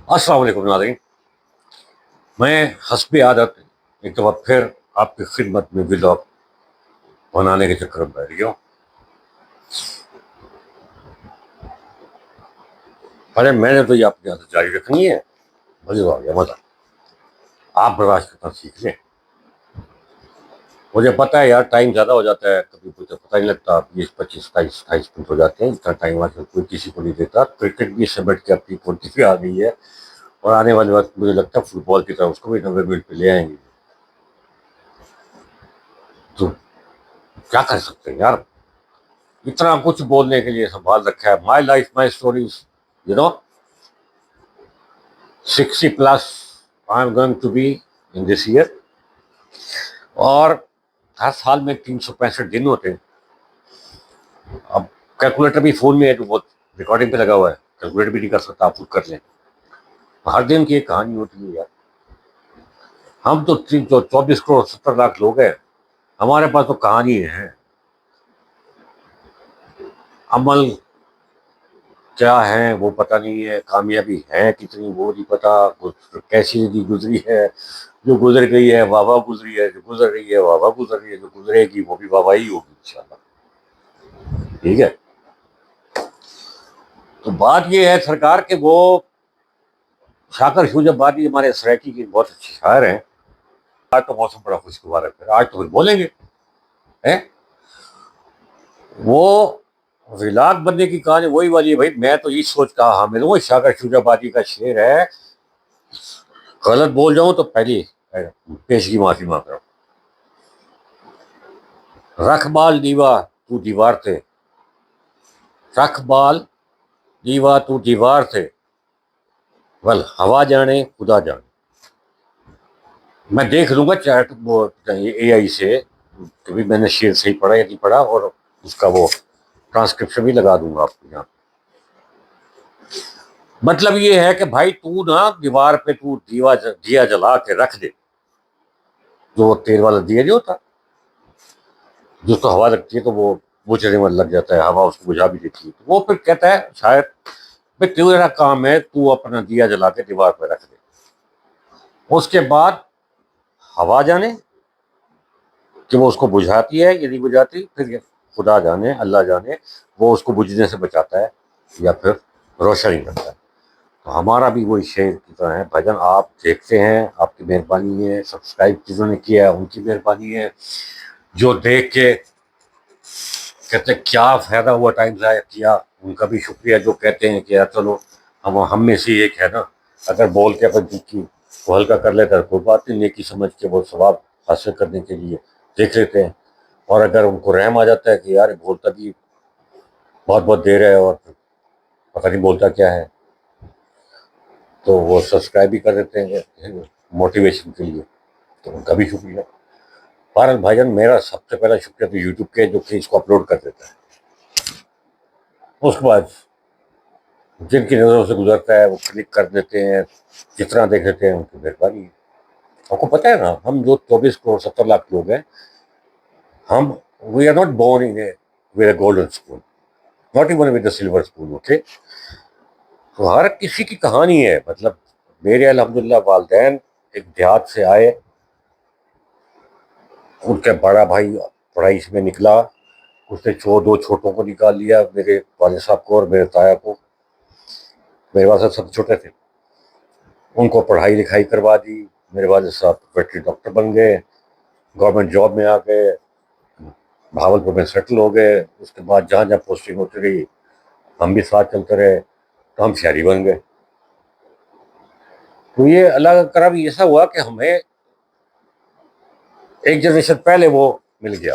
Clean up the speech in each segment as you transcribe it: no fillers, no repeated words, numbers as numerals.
السلام علیکم ناظرین، میں حسب عادت ایک دفعہ پھر آپ کی خدمت میں ولاگ بنانے کے چکر میں بیٹھ گیا ہوں۔ ارے میں نے تو یہ اپنی عادت جاری رکھنی ہے، مزے آ گیا مزہ، آپ برداشت کرنا سیکھ لیں۔ مجھے پتا ہے یار ٹائم زیادہ ہو جاتا ہے، کبھی کچھ پتہ نہیں لگتا، 20 25 27 28 منٹ ہو جاتے ہیں، اتنا ٹائم آج کل کوئی کسی کو نہیں دیتا۔ کرکٹ بھی سمیٹ کے اپنی پوزیشن آ گئی ہے، اور آنے والے وقت مجھے لگتا ہے فٹ بال کی طرح اس کو بھی 90 منٹ پہ لے آئیں گے۔ تو کیا کر سکتے ہیں یار، اتنا کچھ بولنے کے لیے سنبھال رکھا ہے۔ My life my stories, you know 60 plus I am going to be in this year, اور ہر سال میں 365 دن ہوتے ہیں۔ اب کیلکولیٹر بھی فون میں ہے، تو بہت ریکارڈنگ پہ لگا ہوا ہے، کیلکولیٹ بھی نہیں کر سکتا، آپ خود کر لیں۔ ہر دن کی ایک کہانی ہوتی ہے یار۔ ہم تو 24 کروڑ 70 لاکھ لوگ ہیں، ہمارے پاس تو کہانی ہے۔ عمل کیا ہے وہ پتہ نہیں ہے، کامیابی ہے کتنی وہ نہیں پتا، کیسی زندگی گزری ہے، جو گزر گئی ہے واہ واہ گزری ہے، جو گزر رہی ہے واہ واہ گزر رہی ہے، جو گزرے گی وہ بھی واہ واہ ہی ہوگی انشاءاللہ۔ ٹھیک ہے، تو بات یہ ہے سرکار کے وہ شاکر شوجبادی ہمارے سریکی کے بہت اچھے شاعر ہیں۔ آج تو موسم بڑا خوشگوار ہے، پھر آج تو پھر بولیں گے ہیں؟ وہ ولاگ بننے کی کہانی وہی والی ہے بھائی، میں تو یہ سوچ کا حامل ہوں، شاکر شوجبادی کا شعر ہے، غلط بول جاؤں تو پہلی پیشگی معافی مانگ رہا ہوں۔ رکھ بال دیوا تو دیوار تھے، رکھ بال دیوا تو دیوار تھے، ول ہوا جانے خدا جانے۔ میں دیکھ لوں گا چیٹ اے آئی سے کہ بھی میں نے شعر صحیح پڑھا یا نہیں پڑھا، اور اس کا وہ ٹرانسکرپشن بھی لگا دوں گا آپ کو یہاں۔ مطلب یہ ہے کہ بھائی تو نا دیوار پہ تو دیا جلا کے رکھ دے، جو تیل والا دیا نہیں ہوتا جس کو ہوا لگتی ہے تو وہ بجھنے میں لگ جاتا ہے، ہوا اس کو بجھا بھی دیتی ہے، تو وہ پھر کہتا ہے شاید بھائی تیرا کام ہے تو اپنا دیا جلا کے دیوار پہ رکھ دے، اس کے بعد ہوا جانے کہ وہ اس کو بجھاتی ہے یا نہیں بجھاتی، پھر خدا جانے اللہ جانے وہ اس کو بجھنے سے بچاتا ہے یا پھر روشنی کرتا ہے۔ تو ہمارا بھی وہی شعر کی طرح ہے بھائی جان، آپ دیکھتے ہیں آپ کی مہربانی ہے، سبسکرائب جنہوں نے کیا ہے ان کی مہربانی ہے، جو دیکھ کے کہتے ہیں کیا فائدہ ہوا ٹائم ضائع کیا ان کا بھی شکریہ، جو کہتے ہیں کہ یار چلو ہم میں سے ایک ہے نا، اگر بول کے اپنے دل کی کو ہلکا کر لیتا ہے کوئی بات نہیں، نیکی سمجھ کے وہ ثواب حاصل کرنے کے لیے دیکھ لیتے ہیں، اور اگر ان کو رحم آ جاتا ہے کہ یار بولتا بھی بہت بہت دیر ہے اور پتہ نہیں بولتا کیا ہے، تو وہ سبسکرائب بھی کر دیتے ہیں موٹیویشن کے لیے، تو ان کا بھی شکریہ۔ بہرحال بھائی جان میرا سب سے پہلا شکریہ تو یوٹیوب کے جو کہ اس کو اپلوڈ کر دیتا ہے، اس کے بعد جن کی نظروں سے گزرتا ہے وہ کلک کر دیتے ہیں، جتنا دیکھ لیتے ہیں ان کی مہربانی ہے۔ آپ کو پتہ ہے نا ہم جو 24 کروڑ 70 لاکھ لوگ ہیں، ہم we are not born in with a golden spoon, not even with a silver spoon, okay? تو ہر کسی کی کہانی ہے، مطلب میرے الحمدللہ والدین ایک دیہات سے آئے، ان کا بڑا بھائی پڑھائی میں نکلا، اس نے 2 چھوٹوں کو نکال لیا، میرے والد صاحب کو اور میرے تایا کو، میرے والد صاحب سب چھوٹے تھے، ان کو پڑھائی لکھائی کروا دی، میرے والد صاحب ویٹری ڈاکٹر بن گئے، گورنمنٹ جاب میں آ گئے، بھاولپور میں سیٹل ہو گئے، اس کے بعد جہاں جہاں پوسٹنگ ہوتی رہی ہم بھی ساتھ چلتے رہے، تو ہم شہری بن گئے۔ تو یہ اللہ کا کرم ایسا ہوا کہ ہمیں ایک جنریشن پہلے وہ مل گیا۔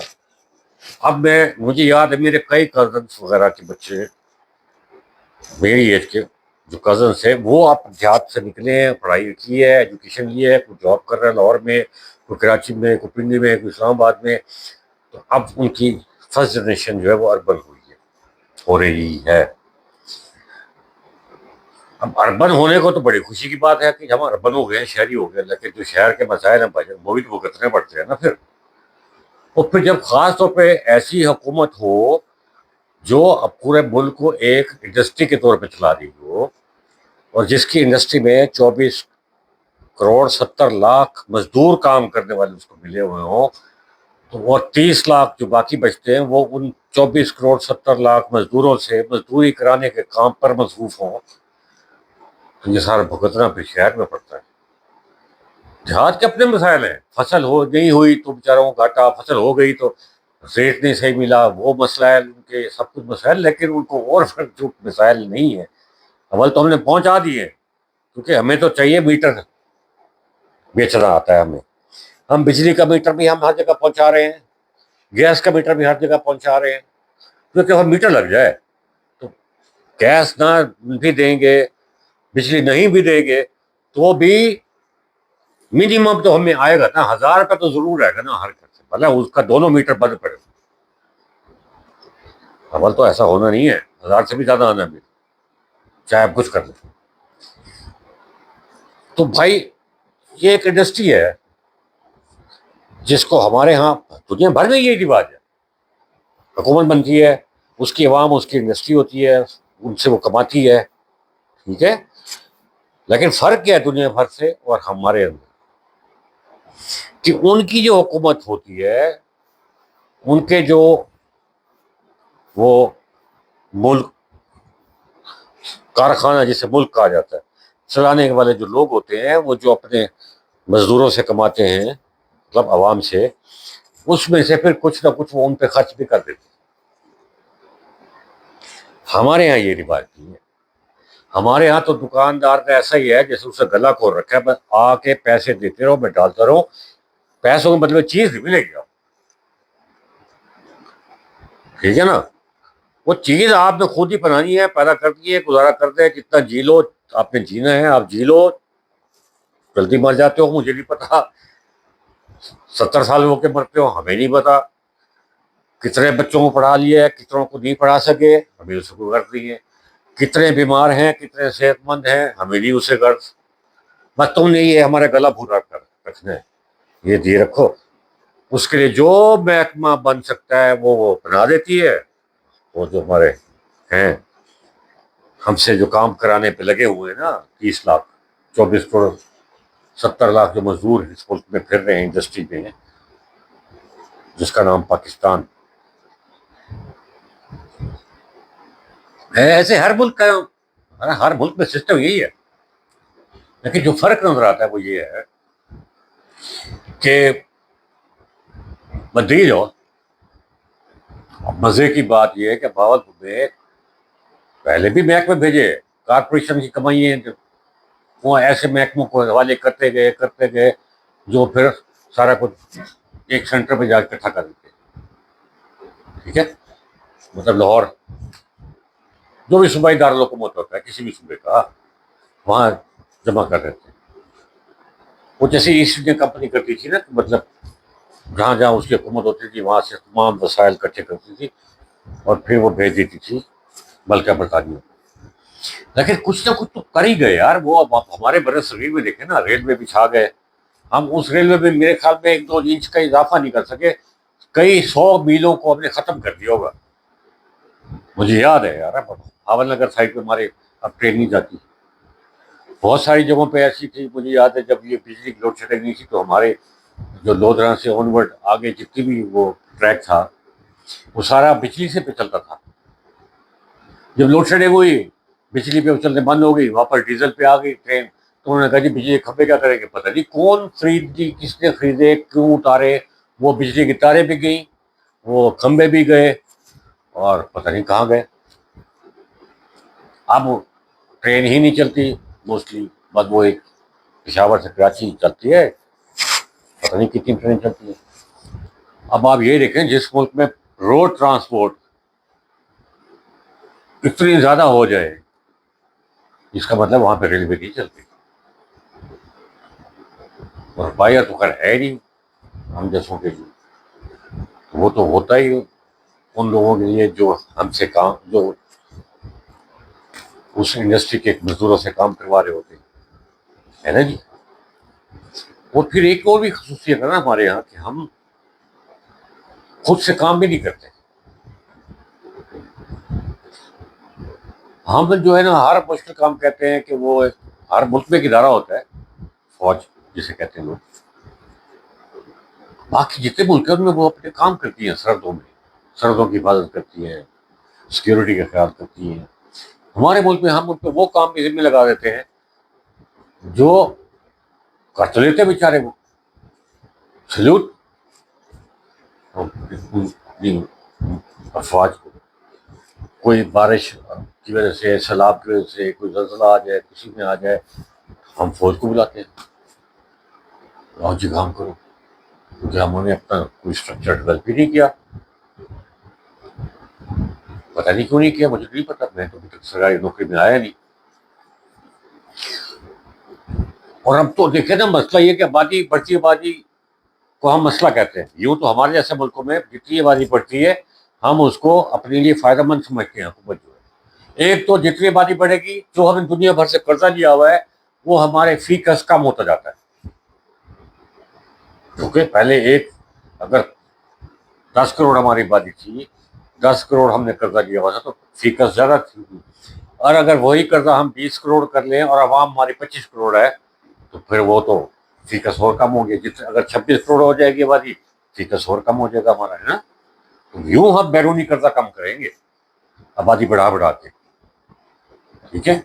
اب مجھے یاد ہے میرے کئی کزنس وغیرہ کے بچے میری ایج کے جو کزنس ہیں وہ اب دیہات سے نکلے ہیں، پڑھائی کی ہے، ایجوکیشن لی ہے، کوئی جاب کر رہا ہے لاہور میں، کوئی کراچی میں، کوئی پنڈی میں، کوئی اسلام آباد میں، تو اب ان کی فرسٹ جنریشن جو ہے وہ اربن ہوئی ہے، ہو رہی ہے۔ اب اربن ہونے کو تو بڑی خوشی کی بات ہے کہ ہم اربن ہو گئے، شہری ہو گئے، لیکن جو شہر کے مسائل ہیں بھائی وہ بھی تو بھگتنے پڑتے ہیں نا پھر۔ اور پھر جب خاص طور پہ ایسی حکومت ہو جو اب پورے ملک کو ایک انڈسٹری کے طور پہ چلا رہی ہو، اور جس کی انڈسٹری میں 24 کروڑ 70 لاکھ مزدور کام کرنے والے اس کو ملے ہوئے ہوں، تو اور 30 لاکھ جو باقی بچتے ہیں وہ ان 24 کروڑ 70 لاکھ مزدوروں سے مزدوری کرانے کے کام پر مصروف ہوں، تو یہ سارا بھگتنا پھر شہر میں پڑتا ہے۔ دیہات کے اپنے مسائل ہیں، فصل ہو نہیں ہوئی تو بیچاروں کو گھاٹا، فصل ہو گئی تو ریٹ نہیں صحیح ملا، وہ مسئلہ ہے ان کے، سب کچھ مسائل، لیکن ان کو اور جو مسائل نہیں ہے اول تو ہم نے پہنچا دیے، کیونکہ ہمیں تو چاہیے میٹر بیچنا آتا ہے ہمیں، ہم بجلی کا میٹر بھی ہم ہر جگہ پہنچا رہے ہیں، گیس کا میٹر بھی ہر جگہ پہنچا رہے ہیں، کیونکہ ہم میٹر لگ جائے تو گیس نہ بھی دیں گے، بجلی نہیں بھی دیں گے تو بھی منیمم تو ہمیں آئے گا نا، 1000 روپے تو ضرور آئے گا نا ہر گھر سے، بھلا اس کا دونوں میٹر بند پڑے، اول تو ایسا ہونا نہیں ہے، 1000 سے بھی زیادہ آنا بھی، چاہے آپ کچھ کر لیں۔ تو بھائی یہ ایک انڈسٹری ہے جس کو ہمارے ہاں دنیا بھر میں یہ رواج ہے، حکومت بنتی ہے، اس کی عوام اس کی انڈسٹری ہوتی ہے، ان سے وہ کماتی ہے، ٹھیک ہے، لیکن فرق کیا ہے دنیا بھر سے اور ہمارے اندر، کہ ان کی جو حکومت ہوتی ہے، ان کے جو وہ ملک کارخانہ جسے ملک کہا جاتا ہے، چلانے والے جو لوگ ہوتے ہیں، وہ جو اپنے مزدوروں سے کماتے ہیں، مطلب عوام سے، اس میں سے پھر کچھ نہ کچھ وہ ان پہ خرچ بھی کر دیتے ہیں۔ ہمارے ہاں یہ رواج نہیں ہے، ہمارے ہاں تو دکاندار کا ایسا ہی ہے جیسے اسے گلا کھول رکھا ہے، بس آ کے پیسے دیتے رہو، میں ڈالتا رہوں، پیسوں کے بدلے چیز نہیں ملے گی آپ، ٹھیک ہے نا، وہ چیز آپ نے خود ہی بنانی ہے، پیدا کرنی ہے، گزارا کرتے ہیں، جتنا جی لو، آپ نے جینا ہے آپ جی لو، جلدی مر جاتے ہو مجھے نہیں پتا، 70 سال ہو کے مرتے ہو ہمیں نہیں پتا، کتنے بچوں کو پڑھا لیا ہے، کتنوں کو نہیں پڑھا سکے ہمیں اس کو غرض نہیں ہے، کتنے بیمار ہیں، کتنے صحت مند ہیں ہمیں نہیں اسے غرض، بس تم نے یہ ہمارا گلا بھورا کر رکھنا ہے، یہ دیے رکھو، اس کے لیے جو محکمہ بن سکتا ہے وہ بنا دیتی ہے، وہ جو ہمارے ہیں ہم سے جو کام کرانے پہ لگے ہوئے ہیں نا، 30 لاکھ 24 کروڑ 70 لاکھ جو مزدور اس ملک میں پھر رہے ہیں انڈسٹری میں، جس کا نام پاکستان ہے، ایسے ہر ملک کا، ہر ملک میں سسٹم یہی ہے، لیکن جو فرق نظر آتا ہے وہ یہ ہے کہ بدی جو مزے کی بات یہ ہے کہ باولپور میں پہلے بھی محکمے بھیجے، کارپوریشن کی کمائیاں وہ ایسے محکموں کو حوالے کرتے گئے جو پھر سارا کچھ ایک سینٹر پہ جا کے اکٹھا کر دیتے، ٹھیک ہے، مطلب لاہور جو بھی صوبائی دارالحکومت ہوتا ہے کسی بھی صوبے کا، وہاں جمع کر دیتے ہیں، وہ جیسے ایسٹ انڈیا کمپنی کرتی تھی نا، مطلب جہاں جہاں اس کی حکومت ہوتی تھی وہاں سے تمام وسائل اکٹھے کرتی تھی اور پھر وہ بھیج دیتی تھی ملکہ برطانیہ، لیکن کچھ نہ کچھ تو کر ہی گئے یار، وہ اب آپ ہمارے بر صغیر میں دیکھیں نا، ریلوے بچھا گئے، ہم اس ریلوے میں میرے خیال میں 1-2 انچ کا اضافہ نہیں کر سکے، کئی 100 میلوں کو ہم نے ختم کر دیا ہوگا، مجھے یاد ہے یار، حاول نگر سائڈ پہ ہمارے اب ٹرین نہیں جاتی، بہت ساری جگہوں پہ ایسی تھی، مجھے یاد ہے جب یہ بجلی کی لوڈ شیڈنگ نہیں تھی تو ہمارے جو لودھرا سے آن ورڈ آگے جتنی بھی وہ ٹریک تھا وہ سارا بجلی سے پہ چلتا تھا، جب لوڈ شیڈنگ ہوئی بجلی پہ چلنے بند ہو گئی، وہاں پر ڈیزل پہ آ گئی ٹرین، تو انہوں نے کہا جی بجلی کے کھمبے کیا کریں گے، پتہ نہیں کون خرید دی، کس نے خریدے، کیوں اتارے، وہ بجلی کی تاریں بھی گئیں، وہ کھمبے بھی گئے، اور پتہ نہیں کہاں گئے، اب ٹرین ہی نہیں چلتی موسٹلی، بس وہ ایک پشاور سے کراچی چلتی ہے، پتہ نہیں کتنی ٹرین چلتی ہے۔ اب آپ یہ دیکھیں جس ملک میں روڈ ٹرانسپورٹ اتنی زیادہ ہو جائے، اس کا مطلب وہاں پہ ریلوے نہیں چلتی، اور بائر تو خیر ہے نہیں ہم جیسوں کے لیے، وہ تو ہوتا ہی ان لوگوں کے لیے جو ہم سے کام، جو اس انڈسٹری کے مزدوروں سے کام کروا رہے ہوتے ہیں، ہے نا جی۔ اور پھر ایک اور بھی خصوصیت ہے نا ہمارے یہاں کہ ہم خود سے کام بھی نہیں کرتے، ہم جو ہے نا ہر مشکل کام کہتے ہیں کہ وہ ہر ملک میں ایک ادارہ ہوتا ہے، فوج جسے کہتے ہیں لوگ، باقی جتنے ملک ہیں ان میں وہ اپنے کام کرتی ہیں، سرحدوں میں سرحدوں کی حفاظت کرتی ہیں، سیکورٹی کا خیال کرتی ہیں. ہمارے ملک میں ہم ان پہ وہ کام بھی ذمہ لگا دیتے ہیں جو کر تو لیتے بیچارے وہ. سلوٹ افواج کو. کوئی بارش کی وجہ سے، سیلاب کی وجہ سے، کوئی زلزلہ آ جائے، کسی میں آ جائے، ہم فوج کو بلاتے ہیں، آؤ جی کام کرو، کیونکہ ہم نے اپنا کوئی اسٹرکچر ڈیولپ ہی نہیں کیا. پتہ نہیں کیوں نہیں کیا، مجھے نہیں پتا، میں تو ابھی تک سرکاری نوکری میں آیا نہیں. اور اب تو دیکھیں نا، مسئلہ یہ کہ آبادی بڑھتی آبادی کو ہم مسئلہ کہتے ہیں. یوں تو ہمارے جیسے ملکوں میں جتنی آبادی بڑھتی ہے ہم اس کو اپنے لیے فائدہ مند سمجھتے ہیں. حکومت جو ہے، ایک تو جتنی آبادی بڑھے گی، جو ہم نے دنیا بھر سے قرضہ لیا ہوا ہے وہ ہمارے فی کس کم ہوتا جاتا ہے. کیونکہ پہلے ایک اگر 10 کروڑ ہماری آبادی تھی، 10 کروڑ ہم نے قرضہ لیا ہوا تھا تو فی کس زیادہ تھی. اور اگر وہی قرضہ ہم 20 کروڑ کر لیں اور عوام ہماری 25 کروڑ ہے تو پھر وہ تو فیکس اور کم ہو گیا. جتنے اگر 26 کروڑ ہو جائے گی آبادی، فیکس اور کم ہو جائے گا ہمارا، ہے نا. تو یوں ہم بیرونی قرضہ کم کریں گے آبادی بڑھا بڑھا کے. ٹھیک ہے،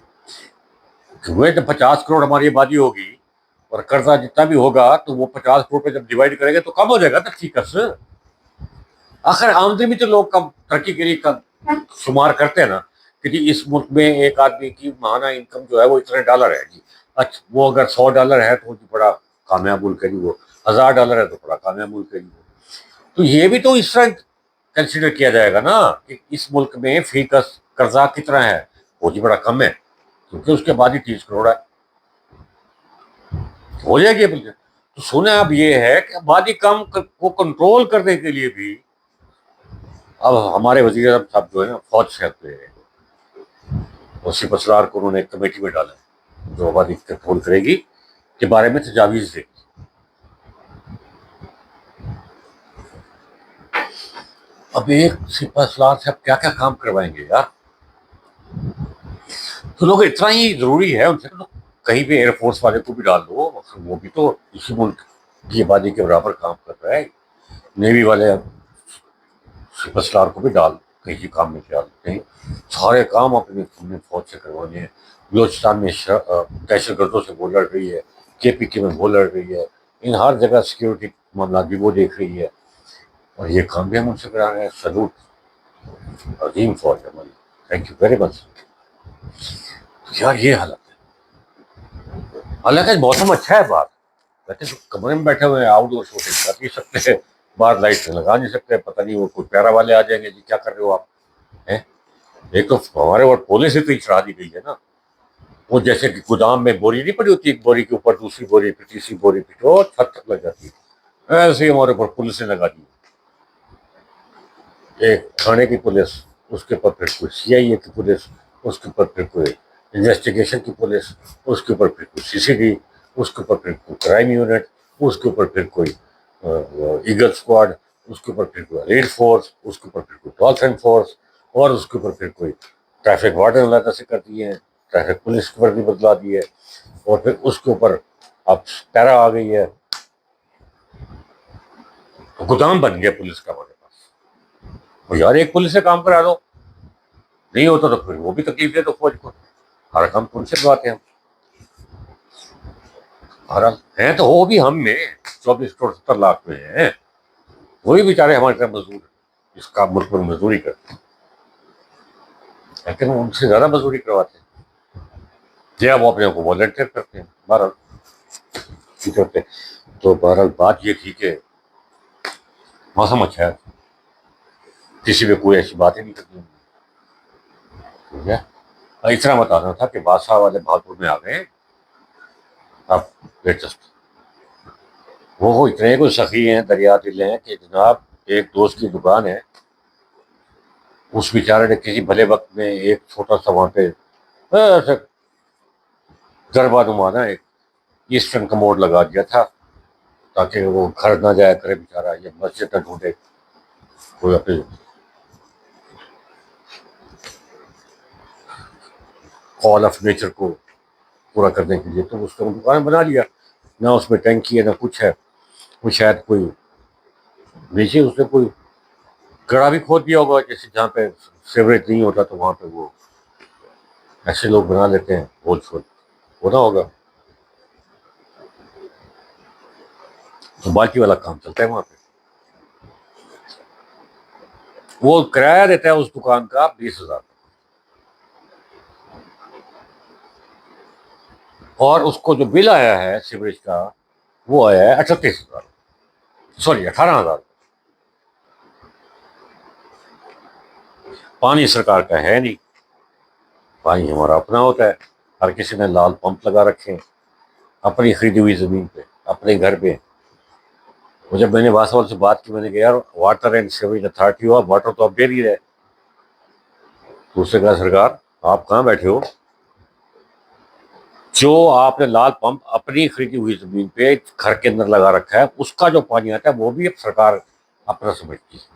کیونکہ جب 50 کروڑ ہماری آبادی ہوگی اور قرضہ جتنا بھی ہوگا تو وہ 50 کروڑ پہ جب ڈیوائڈ کریں گے تو کم ہو جائے گا نا فیکس. آخر آمدنی بھی تو لوگ کم ترقی کے لیے شمار کرتے ہیں نا کہ جی اس ملک میں ایک آدمی کی ماہانہ انکم جو ہے وہ اتنے ڈالر ہے جی. اچھا وہ اگر $100 ہے تو بڑا کامیاب ملک ہے جی. وہ $1000 ہے تو بڑا کامیاب ملک ہے جی. تو یہ بھی تو اس طرح کنسیڈر کیا جائے گا نا کہ اس ملک میں فی کس قرضہ کتنا ہے، وہ جی بڑا کم ہے کیونکہ اس کے بعد ہی 30 کروڑ ہے. ہو جائے گی بلکہ. تو سنا اب یہ ہے کہ آبادی کم کو کنٹرول کرنے کے لیے بھی اب ہمارے وزیر اعظم صاحب جو ہے نا فوج سے پہ وسیف اسرار کو انہوں نے ایک کمیٹی میں ڈالا جو آبادی کنٹرول کرے گی کے بارے میں تجاویز دے گی. اب ایک سپہ سالار سے اب کیا کیا کام کروائیں گے یار. تو لوگ اتنا ہی ضروری ہے ان سے کہیں بھی ایئر فورس والے کو بھی ڈال دو، وہ بھی تو اسی ملک کی آبادی کے برابر کام کر رہا ہے. نیوی والے سپہ سالار کو بھی ڈال کہیں کام میں ڈالتے ہیں. سارے کام اپنے فوج سے کروانے ہیں. بلوچستان میں دہشت گردوں سے وہ لڑ رہی ہے، KPK میں وہ لڑ رہی ہے، ان ہر جگہ سیکورٹی معاملات بھی وہ دیکھ رہی ہے اور یہ کام بھی ہم ان سے کرا رہے ہیں. سلوٹ، عظیم فوج ہے ہماری. تھینک یو ویری مچ. یار یہ حالت ہے. حالانکہ موسم اچھا ہے، بات ویسے تو کمرے میں بیٹھے ہوئے ہیں، آؤٹ ڈور شوٹنگ کر نہیں سکتے، باہر لائٹ لگا نہیں سکتے. پتہ نہیں وہ کوئی پیارا والے آ جائیں گے جی کیا کر رہے ہو آپ. ایک تو ہمارے اور پولیس سے تو چڑھا دی گئی ہے نا. وہ جیسے کہ گودام میں بوری نہیں پڑی ہوتی، ایک بوری کے اوپر دوسری بوری پھر تیسری بوری پھر اور چھت تک لگ جاتی ہے، ایسے ہی ہمارے اوپر پولیس نے لگا دی. ایک تھانے کی پولیس، اس کے اوپر پھر کوئی CIA کی پولیس، اس کے اوپر پھر کوئی انویسٹیگیشن کی پولیس، اس کے اوپر پھر کوئی CCD، اس کے اوپر پھر کوئی کرائم یونٹ، اس کے اوپر پھر کوئی ایگل اسکواڈ، اس کے اوپر پھر کوئی ریڈ فورس، اس کے اوپر پھر کوئی ڈالفن فورس، اور اس کے اوپر پھر کوئی ٹریفک وارڈن علیحدہ سے کر دیے ہیں، ٹریفک پولیس کی وردی بدلا دی ہے، اور پھر اس کے اوپر اب پیرا آ گئی ہے. گودام بن گیا پولیس کا ہمارے پاس. یار ایک پولیس سے کام کرا دو، نہیں ہوتا تو پھر وہ بھی تکلیف دے تو فوج کو. ہر کام پولیس سے کرواتے ہیں ہم. بہرحال ہیں تو وہ بھی ہم میں 24 کروڑ 70 لاکھ میں ہیں، وہی بیچارے ہمارے طرح مزدور ہیں، اس کام ملک میں مزدوری کرتے ہیں، لیکن وہ ان سے زیادہ مزدوری کرواتے ہیں. یا وہ اپنے کو والنٹیئر کرتے ہیں. بہرحال کرتے ہیں. تو بہرحال بات یہ تھی کہ موسم اچھا ہے، کسی میں کوئی ایسی بات ہی نہیں کرتی. ٹھیک ہے، اتنا بتانا تھا کہ بادشاہ والے بہادپور میں آ گئے. اب دلچسپ وہ اتنے کوئی سخی ہیں، دریا دل ہیں کہ جناب ایک دوست کی دکان ہے، اس بیچارے نے کسی بھلے وقت میں ایک چھوٹا سا وہاں پہ ایسے دربا نمانا ایک ایسٹرن کموڈ لگا دیا تھا تاکہ وہ گھر نہ جایا کرے بیچارہ، یہ مسجد نہ ڈھونڈے کوئی اپنے. کال آف نیچر کو پورا کرنے کے لیے، تو اس کا دکان بنا لیا، نہ اس میں ٹینکی ہے نہ کچھ ہے. وہ شاید کوئی نیچے اس نے کوئی گڑھا بھی کھود دیا ہوگا، جیسے جہاں پہ سیوریج نہیں ہوتا تو وہاں پہ وہ ایسے لوگ بنا لیتے ہیں، ہول چھول ہونا ہوگا. تو باقی والا کام چلتا ہے وہاں پہ. وہ کرایہ دیتا ہے اس دکان کا 20,000، اور اس کو جو بل آیا ہے سیوریج کا وہ آیا ہے 38,000، سوری 18,000. پانی سرکار کا ہے نہیں، پانی ہمارا اپنا ہوتا ہے. ہر کسی نے لال پمپ لگا رکھے ہیں اپنی خریدی ہوئی زمین پہ، اپنے گھر پہ. وہ جب میں نے واسوال سے بات کی، میں نے کہا یار واٹر اینڈ سیوریج اتھارٹی ہوا، واٹر تو آپ دے نہیں رہے. تو اس سے کہا سرکار آپ کہاں بیٹھے ہو، جو آپ نے لال پمپ اپنی خریدی ہوئی زمین پہ گھر کے اندر لگا رکھا ہے، اس کا جو پانی آتا ہے وہ بھی اب سرکار اپنا سمجھتی ہے.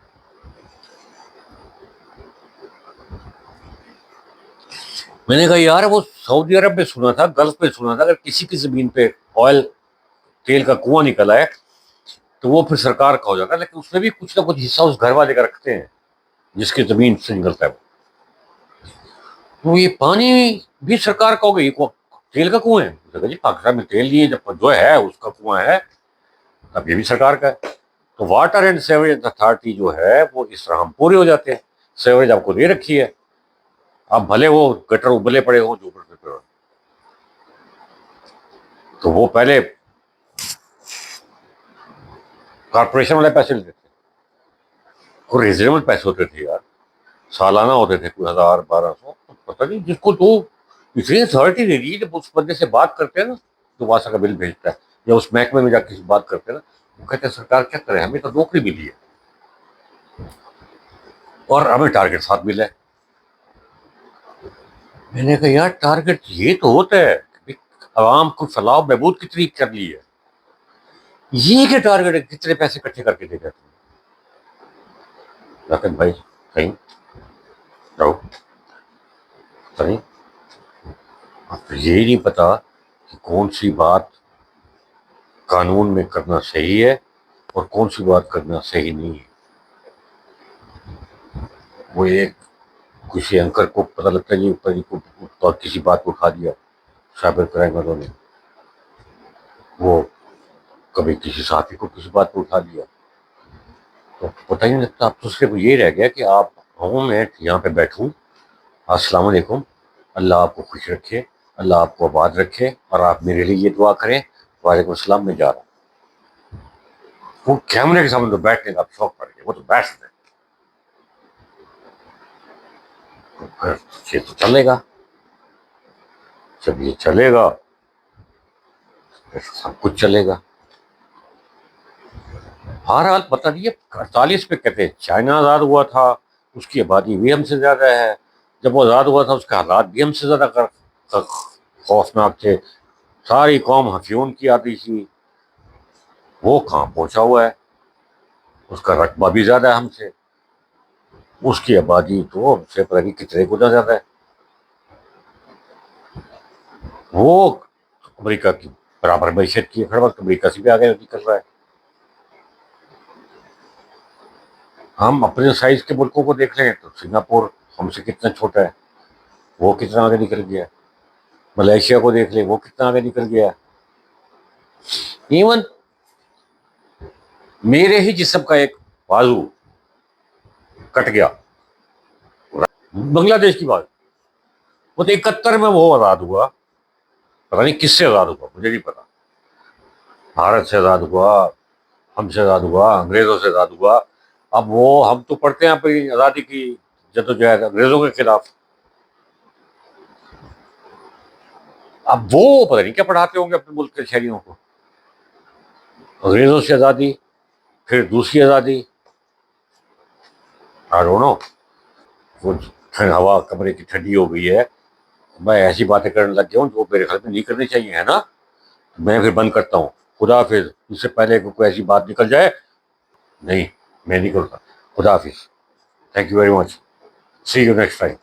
میں نے کہا یار وہ سعودی عرب میں سنا تھا، گلف میں سنا تھا، اگر کسی کی زمین پہ آئل تیل کا کنواں نکلا ہے تو وہ پھر سرکار کا ہو جاتا ہے، لیکن اس میں بھی کچھ نہ کچھ حصہ اس گھر والے کا رکھتے ہیں جس کی زمین سے نکلتا ہے. تو یہ پانی بھی سرکار کا ہوگا، یہ تیل کا کنواں ہے. جی پاکستان میں تیل نہیں ہے، جب جو ہے اس کا کنواں ہے، اب یہ بھی سرکار کا ہے. تو واٹر اینڈ سیوریج اتھارٹی جو ہے وہ اس طرح ہم پورے ہو جاتے ہیں. سیوریج آپ کو دے رکھی ہے، اب بھلے وہ گٹر ابلے پڑے ہوں جو ابلے پڑے ہوں، تو وہ پہلے کارپوریشن والے پیسے لیتے تھے. اور ریزنیبل پیسے ہوتے تھے یار، سالانہ ہوتے تھے کوئی 1,000 1,200. پتہ نہیں جس کو تو اتنی اتھارٹی دے دی، جب اس بندے سے بات کرتے ہیں نا جو واسا کا بل بھیجتا ہے یا اس محکمے میں جا کے بات کرتے ہیں نا، وہ کہتے ہیں سرکار کیا کرے، ہمیں تو نوکری ملی ہے اور ہمیں ٹارگیٹ ساتھ ملا ہے. میں نے کہا یار ٹارگیٹ یہ تو ہوتا ہے کہ عوام کو فلاح و بہبود کی طریق کر لی ہے، یہ کیا ٹارگیٹ ہے کتنے پیسے اکٹھے کر کے دے جاتے ہیں. لیکن بھائی کہیں رہو نہیں، اب یہی نہیں پتا کہ کون سی بات قانون میں کرنا صحیح ہے اور کون سی بات کرنا صحیح نہیں ہے. وہ ایک کسی اینکر کو پتہ لگتا ہے جی اور کسی بات کو اٹھا دیا سائبر کرائم والوں نے، وہ کبھی کسی صحافی کو کسی بات کو اٹھا دیا، تو پتہ ہی نہیں لگتا. اب تو صرف یہ رہ گیا کہ آپ میں یہاں پہ بیٹھوں، السلام علیکم، اللہ آپ کو خوش رکھے، اللہ آپ کو آباد رکھے، اور آپ میرے لیے یہ دعا کریں، وعلیکم السلام، میں جا رہا ہوں. وہ کیمرے کے سامنے تو بیٹھنے کا شوق پڑ گیا، وہ تو بیٹھ رہے. پھر یہ تو چلے گا، جب یہ چلے گا پھر سب کچھ چلے گا. ہر حال پتہ نہیں ہے 48 پہ کہتے ہیں چائنا آزاد ہوا تھا، اس کی آبادی بھی ہم سے زیادہ ہے. جب وہ آزاد ہوا تھا اس کے حالات بھی ہم سے زیادہ خوفناک تھے، ساری قوم ہفیون کی آتی تھی. وہ کہاں پہنچا ہوا ہے، اس کا رقبہ بھی زیادہ ہے ہم سے، اس کی آبادی تو ہم سے پتہ نہیں کتنے گنا زیادہ ہے. وہ امریکہ کی برابر معیشت کی ہے، ہر وقت امریکہ سے بھی آگے نکل رہا ہے. ہم اپنے سائز کے ملکوں کو دیکھ رہے ہیں تو سنگاپور ہم سے کتنا چھوٹا ہے، وہ کتنا آگے نکل گیا. ملیشیا کو دیکھ لیں، وہ کتنا آگے نکل گیا. ایون میرے ہی جسم کا ایک بازو کٹ گیا، بنگلہ دیش کی بات، وہ تو 71 میں وہ آزاد ہوا، پتہ نہیں کس سے آزاد ہوا، مجھے نہیں پتا. بھارت سے آزاد ہوا، ہم سے آزاد ہوا، انگریزوں سے آزاد ہوا. اب وہ ہم تو پڑھتے ہیں اپنی آزادی کی جدوجہد انگریزوں کے خلاف. اب وہ پتہ نہیں کیا پڑھاتے ہوں گے اپنے ملک کے شہریوں کو. انگریزوں سے آزادی، پھر دوسری آزادی، آئی ڈونٹ نو. وہ ہوا کمرے کی ٹھنڈی ہو گئی ہے، میں ایسی باتیں کرنے لگ گیا ہوں جو میرے خیال میں نہیں کرنی چاہیے، ہے نا. میں پھر بند کرتا ہوں. خدا حافظ. اس سے پہلے کوئی ایسی بات نکل جائے، نہیں میں نہیں کرتا. خدا حافظ. Thank you very much. See you next time.